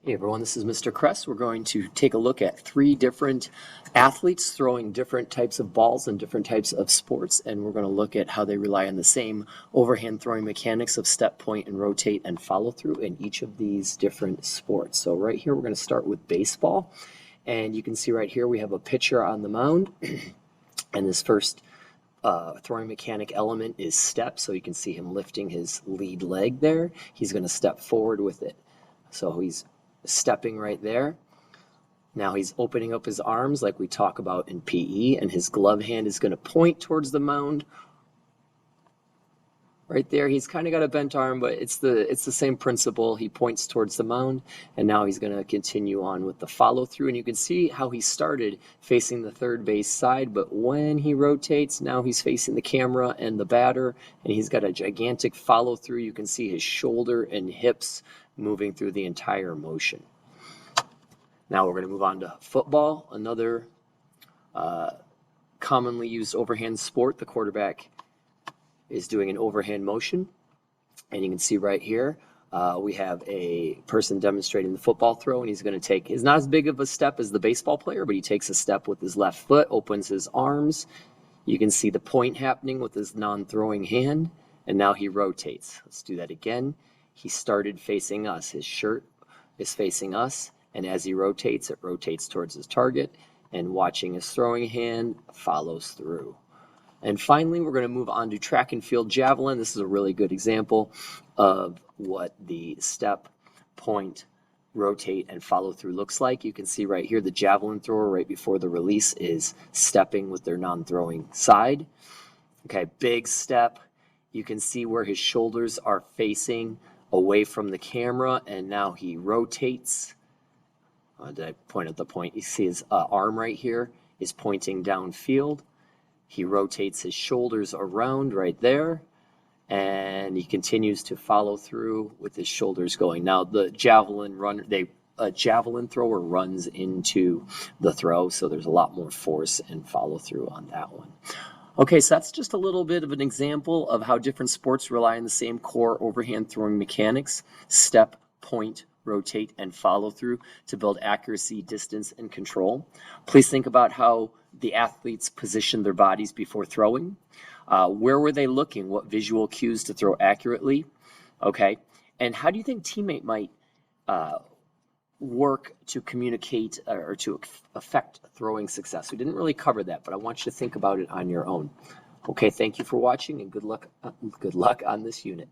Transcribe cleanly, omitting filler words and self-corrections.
Hey everyone, this is Mr. Kress. We're going to take a look at three different athletes throwing different types of balls and different types of sports, and we're going to look at how they rely on the same overhand throwing mechanics of step, point, and rotate and follow through in each of these different sports. So right here we're going to start with baseball, and you can see right here we have a pitcher on the mound, and this first throwing mechanic element is step, so you can see him lifting his lead leg there. He's going to step forward with it. So he's stepping right there. Now he's opening up his arms like we talk about in PE, and his glove hand is going to point towards the mound. Right there, he's kind of got a bent arm, but it's the same principle. He points towards the mound, and now he's going to continue on with the follow through. And you can see how he started facing the third base side, but when he rotates, now he's facing the camera and the batter, and he's got a gigantic follow through. You can see his shoulder and hips moving through the entire motion. Now we're going to move on to football, another commonly used overhand sport. The quarterback is doing an overhand motion, and you can see right here we have a person demonstrating the football throw, and he's going to take, it's not as big of a step as the baseball player, but he takes a step with his left foot, opens his arms. You can see the point happening with his non-throwing hand, and now he rotates. Let's do that again. He started facing us. His shirt is facing us, and as he rotates, it rotates towards his target, and watching his throwing hand follows through. And finally, we're going to move on to track and field javelin. This is a really good example of what the step, point, rotate, and follow through looks like. You can see right here the javelin thrower right before the release is stepping with their non-throwing side. Okay, big step. You can see where his shoulders are facing away from the camera, and now he rotates. Did I point at the point? You see his arm right here is pointing downfield. He rotates his shoulders around right there, and he continues to follow through with his shoulders going. Now the javelin javelin thrower runs into the throw, so there's a lot more force and follow through on that one. Okay, so that's just a little bit of an example of how different sports rely on the same core overhand throwing mechanics: step, point, rotate, and follow through to build accuracy, distance, and control. Please think about how the athletes positioned their bodies before throwing. Where were they looking? What visual cues to throw accurately? Okay, and how do you think teammate might work to communicate or to affect throwing success? We didn't really cover that, but I want you to think about it on your own. Okay, thank you for watching, and good luck on this unit.